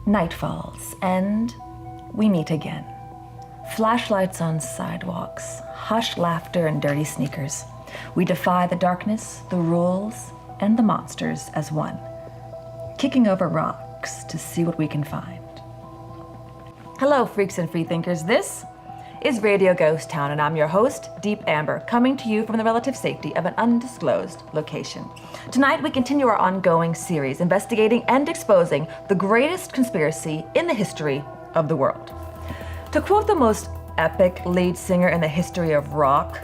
Night falls, and we meet again. Flashlights on sidewalks, hushed laughter and dirty sneakers. We defy the darkness, the rules, and the monsters as one, kicking over rocks to see what we can find. Hello, freaks and freethinkers. This is Radio Ghost Town, and I'm your host, Deep Amber, coming to you from the relative safety of an undisclosed location. Tonight, we continue our ongoing series, investigating and exposing the greatest conspiracy in the history of the world. To quote the most epic lead singer in the history of rock,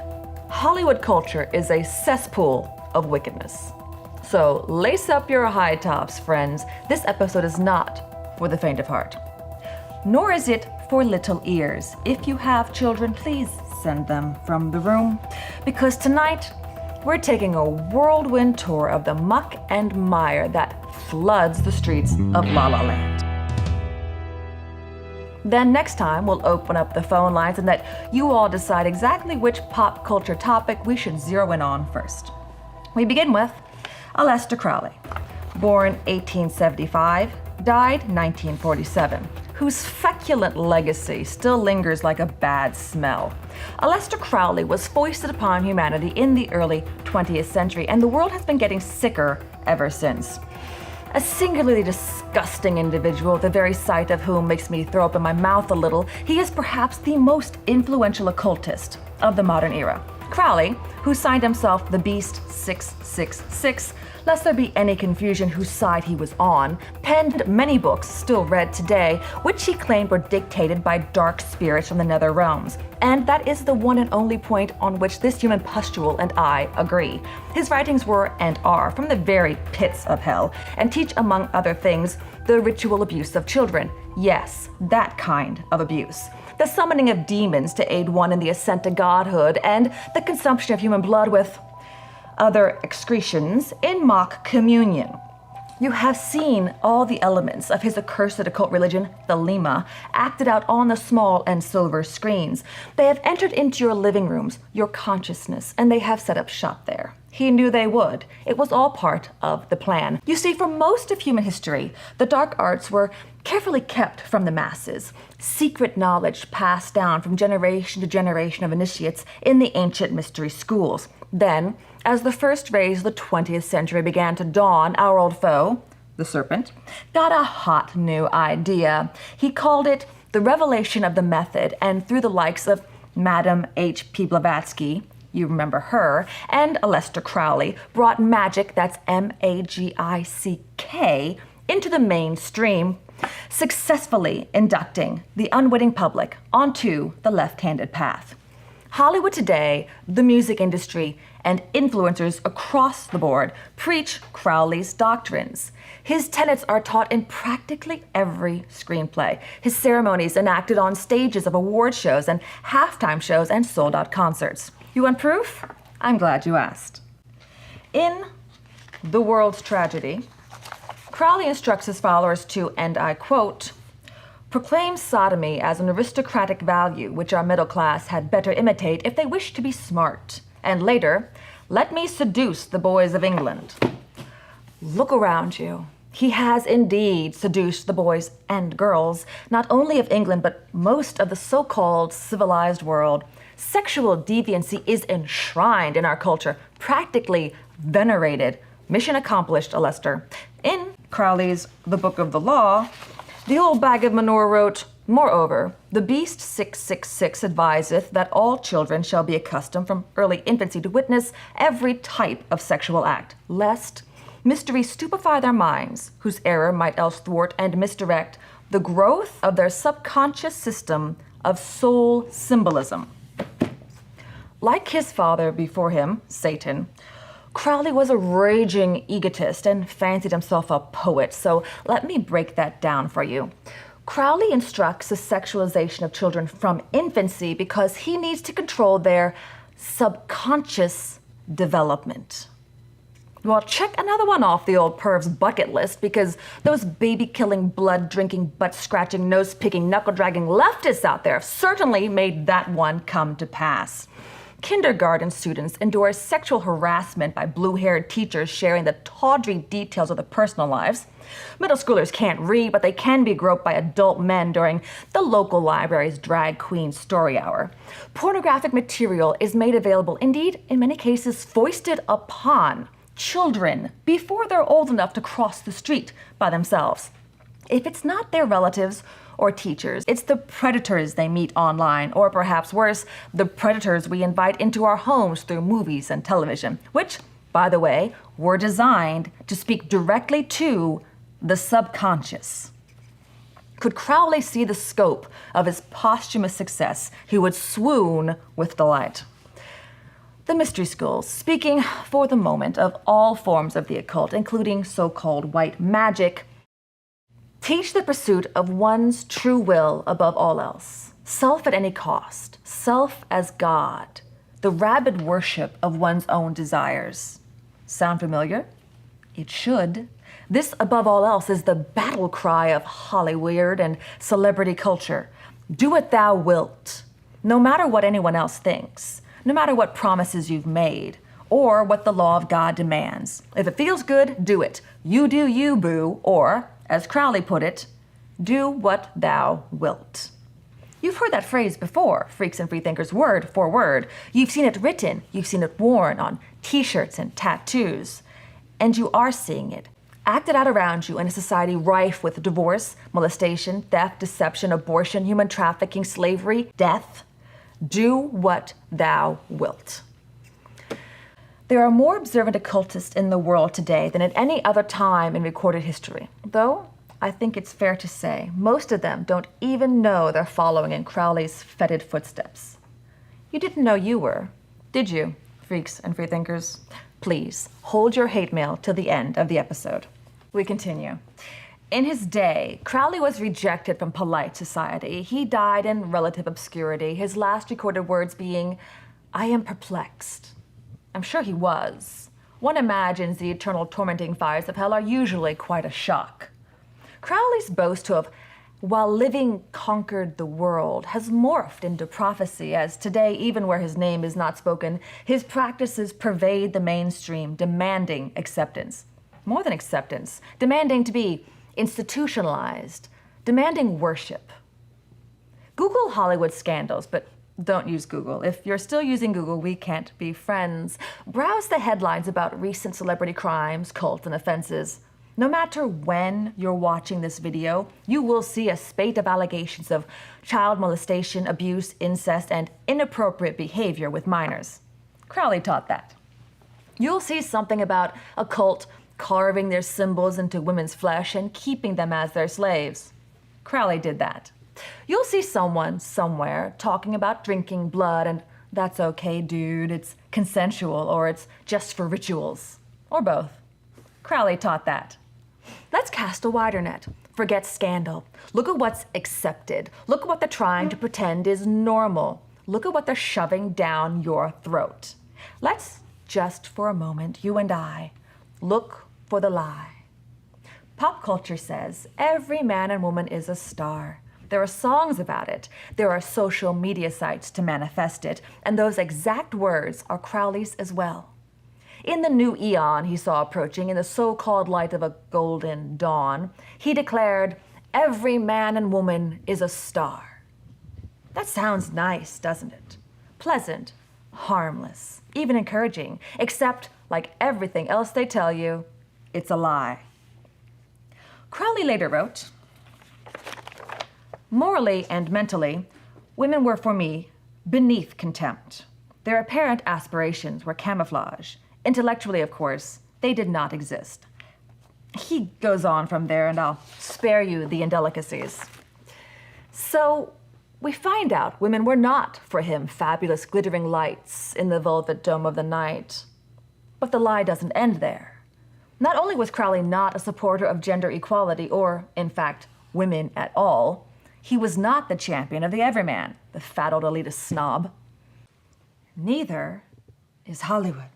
Hollywood culture is a cesspool of wickedness. So lace up your high tops, friends. This episode is not for the faint of heart, nor is it for little ears. If you have children, please send them from the room, because tonight we're taking a whirlwind tour of the muck and mire that floods the streets of La La Land. Then next time we'll open up the phone lines and let you all decide exactly which pop culture topic we should zero in on first. We begin with Aleister Crowley, born 1875, died 1947. Whose feculent legacy still lingers like a bad smell. Aleister Crowley was foisted upon humanity in the early 20th century, and the world has been getting sicker ever since. A singularly disgusting individual, the very sight of whom makes me throw up in my mouth a little, he is perhaps the most influential occultist of the modern era. Crowley, who signed himself the Beast 666, lest there be any confusion whose side he was on, penned many books still read today, which he claimed were dictated by dark spirits from the nether realms. And that is the one and only point on which this human pustule and I agree. His writings were and are from the very pits of hell, and teach, among other things, the ritual abuse of children. Yes, that kind of abuse. The summoning of demons to aid one in the ascent to godhood, and the consumption of human blood with other excretions in mock communion. You have seen all the elements of his accursed occult religion, the Lima, acted out on the small and silver screens. They have entered into your living rooms, your consciousness, and they have set up shop there. He knew they would. It was all part of the plan. You see, for most of human history, the dark arts were carefully kept from the masses. Secret knowledge passed down from generation to generation of initiates in the ancient mystery schools. Then, as the first rays of the 20th century began to dawn, our old foe, the Serpent, got a hot new idea. He called it the revelation of the method, and through the likes of Madame H.P. Blavatsky, you remember her, and Aleister Crowley, brought Magick, that's M-A-G-I-C-K, into the mainstream, successfully inducting the unwitting public onto the left-handed path. Hollywood today, the music industry, and influencers across the board preach Crowley's doctrines. His tenets are taught in practically every screenplay. His ceremonies enacted on stages of award shows and halftime shows and sold-out concerts. You want proof? I'm glad you asked. In The World's Tragedy, Crowley instructs his followers to, and I quote, proclaim sodomy as an aristocratic value which our middle class had better imitate if they wish to be smart. And later, let me seduce the boys of England. Look around you. He has indeed seduced the boys and girls, not only of England, but most of the so-called civilized world. Sexual deviancy is enshrined in our culture, practically venerated. Mission accomplished, Aleister. In Crowley's The Book of the Law, the old bag of manure wrote, moreover, the Beast 666 adviseth that all children shall be accustomed from early infancy to witness every type of sexual act, lest mystery stupefy their minds, whose error might else thwart and misdirect the growth of their subconscious system of soul symbolism. Like his father before him, Satan, Crowley was a raging egotist and fancied himself a poet, so let me break that down for you. Crowley instructs the sexualization of children from infancy because he needs to control their subconscious development. Well, check another one off the old perv's bucket list, because those baby-killing, blood-drinking, butt-scratching, nose-picking, knuckle-dragging leftists out there have certainly made that one come to pass. Kindergarten students endure sexual harassment by blue-haired teachers sharing the tawdry details of their personal lives. Middle schoolers can't read, but they can be groped by adult men during the local library's drag queen story hour. Pornographic material is made available, indeed, in many cases, foisted upon children before they're old enough to cross the street by themselves. If it's not their relatives or teachers, it's the predators they meet online, or perhaps worse, the predators we invite into our homes through movies and television, which, by the way, were designed to speak directly to the subconscious. Could Crowley see the scope of his posthumous success, he would swoon with delight. The mystery schools, speaking for the moment of all forms of the occult, including so-called white magic, teach the pursuit of one's true will above all else, self at any cost, self as God, the rabid worship of one's own desires. Sound familiar? It should. This, above all else, is the battle cry of Hollywood and celebrity culture. Do what thou wilt, no matter what anyone else thinks, no matter what promises you've made, or what the law of God demands. If it feels good, do it. You do you, boo, or, as Crowley put it, do what thou wilt. You've heard that phrase before, freaks and freethinkers, word for word. You've seen it written, you've seen it worn on t-shirts and tattoos. And you are seeing it, acted out around you in a society rife with divorce, molestation, theft, deception, abortion, human trafficking, slavery, death. Do what thou wilt. There are more observant occultists in the world today than at any other time in recorded history, though I think it's fair to say most of them don't even know they're following in Crowley's fetid footsteps. You didn't know you were, did you, freaks and freethinkers? Please, hold your hate mail till the end of the episode. We continue. In his day, Crowley was rejected from polite society. He died in relative obscurity, his last recorded words being, "I am perplexed." I'm sure he was. One imagines the eternal tormenting fires of hell are usually quite a shock. Crowley's boast to have, while living, conquered the world has morphed into prophecy, as today, even where his name is not spoken, his practices pervade the mainstream, demanding acceptance. More than acceptance, demanding to be institutionalized, demanding worship. Google Hollywood scandals, but don't use Google. If you're still using Google, we can't be friends. Browse the headlines about recent celebrity crimes, cults, and offenses. No matter when you're watching this video, you will see a spate of allegations of child molestation, abuse, incest, and inappropriate behavior with minors. Crowley taught that. You'll see something about a cult carving their symbols into women's flesh and keeping them as their slaves. Crowley did that. You'll see someone somewhere talking about drinking blood and that's okay, dude, it's consensual, or it's just for rituals, or both. Crowley taught that. Let's cast a wider net. Forget scandal. Look at what's accepted. Look at what they're trying to pretend is normal. Look at what they're shoving down your throat. Let's just for a moment, you and I, look for the lie. Pop culture says every man and woman is a star. There are songs about it. There are social media sites to manifest it. And those exact words are Crowley's as well. In the new eon he saw approaching, in the so-called light of a golden dawn, he declared, every man and woman is a star. That sounds nice, doesn't it? Pleasant, harmless, even encouraging, except, like everything else they tell you, it's a lie. Crowley later wrote, morally and mentally, women were for me beneath contempt. Their apparent aspirations were camouflage. Intellectually, of course, they did not exist. He goes on from there, and I'll spare you the indelicacies. So we find out women were not for him fabulous glittering lights in the velvet dome of the night. But the lie doesn't end there. Not only was Crowley not a supporter of gender equality, or, in fact, women at all, he was not the champion of the everyman, the fat old elitist snob. Neither is Hollywood.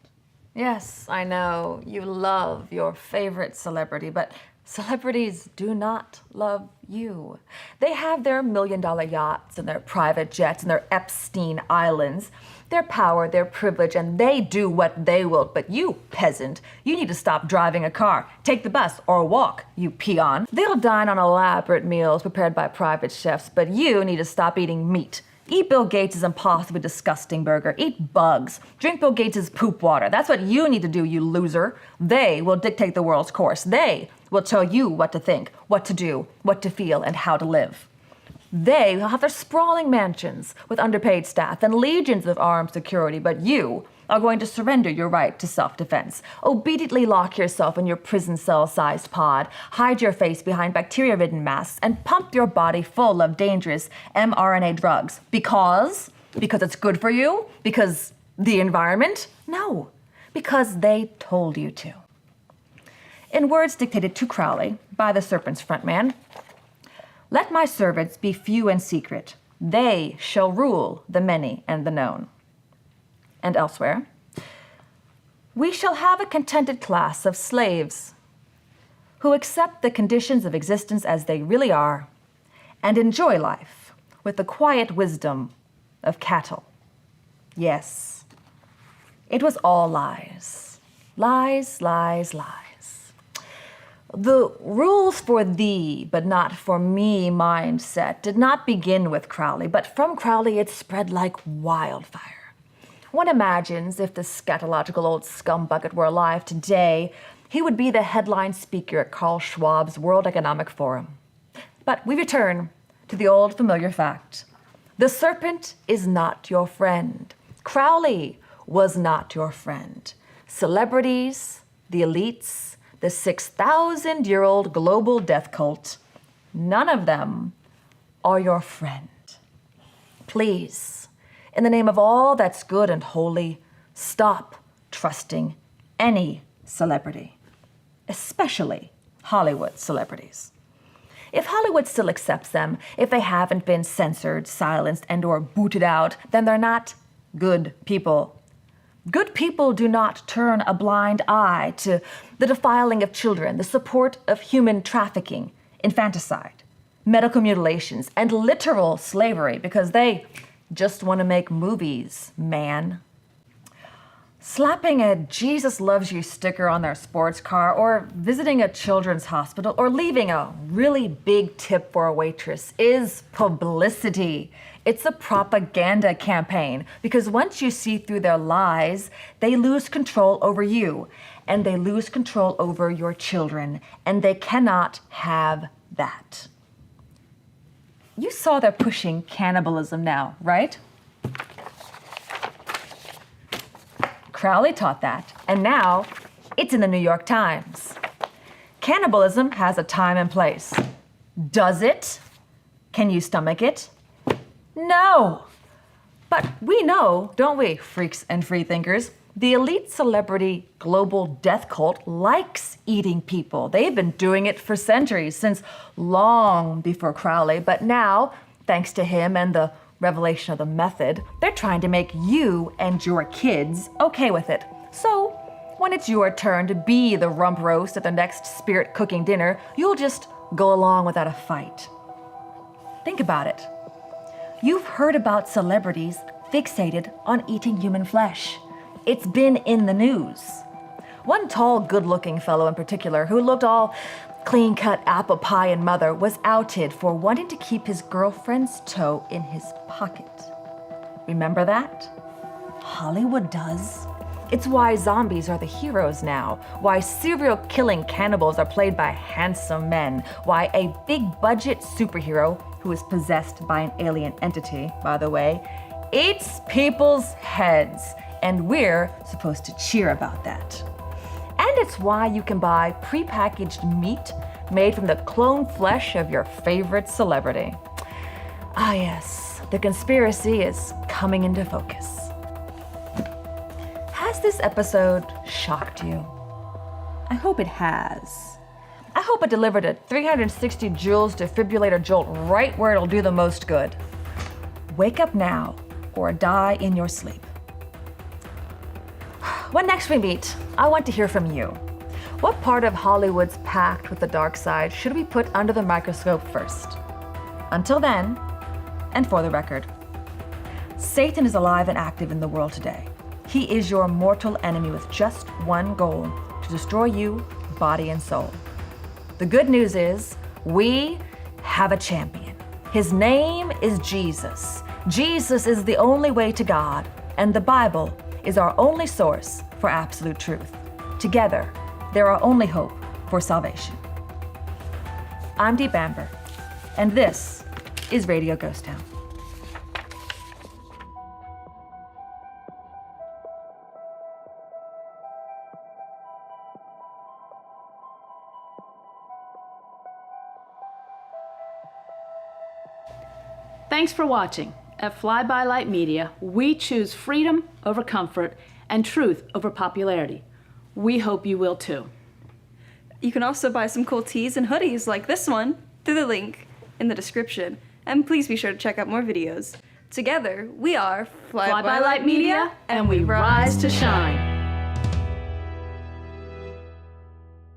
Yes, I know, you love your favorite celebrity, but Celebrities do not love you. They have their million-dollar yachts and their private jets and their Epstein Islands, their power, their privilege, and they do what they will. But you, peasant, you need to stop driving a car, take the bus, or walk, you peon. They'll dine on elaborate meals prepared by private chefs, but you need to stop eating meat. Eat Bill Gates' impossibly disgusting burger. Eat bugs. Drink Bill Gates' poop water. That's what you need to do, you loser. They will dictate the world's course. They will tell you what to think, what to do, what to feel, and how to live. They will have their sprawling mansions with underpaid staff and legions of armed security, but you are going to surrender your right to self-defense. Obediently lock yourself in your prison cell-sized pod, hide your face behind bacteria-ridden masks, and pump your body full of dangerous mRNA drugs. Because it's good for you? Because the environment? No, because they told you to. In words dictated to Crowley by the Serpent's frontman, "Let my servants be few and secret. They shall rule the many and the known." And elsewhere, "We shall have a contented class of slaves who accept the conditions of existence as they really are and enjoy life with the quiet wisdom of cattle." Yes, it was all lies. Lies, lies, lies. The rules for thee, but not for me mindset did not begin with Crowley, but from Crowley it spread like wildfire. One imagines if the scatological old scumbucket were alive today, he would be the headline speaker at Carl Schwab's World Economic Forum. But we return to the old familiar fact. The serpent is not your friend. Crowley was not your friend. Celebrities, the elites, the 6,000-year-old global death cult, none of them are your friend. Please, in the name of all that's good and holy, stop trusting any celebrity, especially Hollywood celebrities. If Hollywood still accepts them, if they haven't been censored, silenced, and/or booted out, then they're not good people. Good people do not turn a blind eye to the defiling of children, the support of human trafficking, infanticide, medical mutilations, and literal slavery because they just want to make movies, man. Slapping a Jesus loves you sticker on their sports car, or visiting a children's hospital, or leaving a really big tip for a waitress is publicity. It's a propaganda campaign, because once you see through their lies, they lose control over you, and they lose control over your children, and they cannot have that. You saw they're pushing cannibalism now, right? Crowley taught that, and now it's in the New York Times. Cannibalism has a time and place. Does it? Can you stomach it? No. But we know, don't we, freaks and freethinkers? The elite celebrity global death cult likes eating people. They've been doing it for centuries, since long before Crowley, but now, thanks to him and the revelation of the method, they're trying to make you and your kids okay with it. So, when it's your turn to be the rump roast at the next spirit cooking dinner, you'll just go along without a fight. Think about it. You've heard about celebrities fixated on eating human flesh. It's been in the news. One tall, good-looking fellow in particular, who looked all clean-cut apple pie and mother, was outed for wanting to keep his girlfriend's toe in his pocket. Remember that? Hollywood does. It's why zombies are the heroes now, why serial-killing cannibals are played by handsome men, why a big-budget superhero, who is possessed by an alien entity, by the way, eats people's heads, and we're supposed to cheer about that. And it's why you can buy prepackaged meat made from the clone flesh of your favorite celebrity. Ah yes, the conspiracy is coming into focus. Has this episode shocked you? I hope it has. I hope it delivered a 360 joules defibrillator jolt right where it'll do the most good. Wake up now or die in your sleep. When next we meet, I want to hear from you. What part of Hollywood's pact with the dark side should we put under the microscope first? Until then, and for the record, Satan is alive and active in the world today. He is your mortal enemy with just one goal: to destroy you, body and soul. The good news is, we have a champion. His name is Jesus. Jesus is the only way to God, and the Bible is our only source for absolute truth. Together, they're our only hope for salvation. I'm Deep Amber, and this is Radio Ghost Town. Thanks for watching. At Fly By Light Media, we choose freedom over comfort and truth over popularity. We hope you will too. You can also buy some cool tees and hoodies like this one through the link in the description. And please be sure to check out more videos. Together, we are Fly By Light Media, and we rise to shine.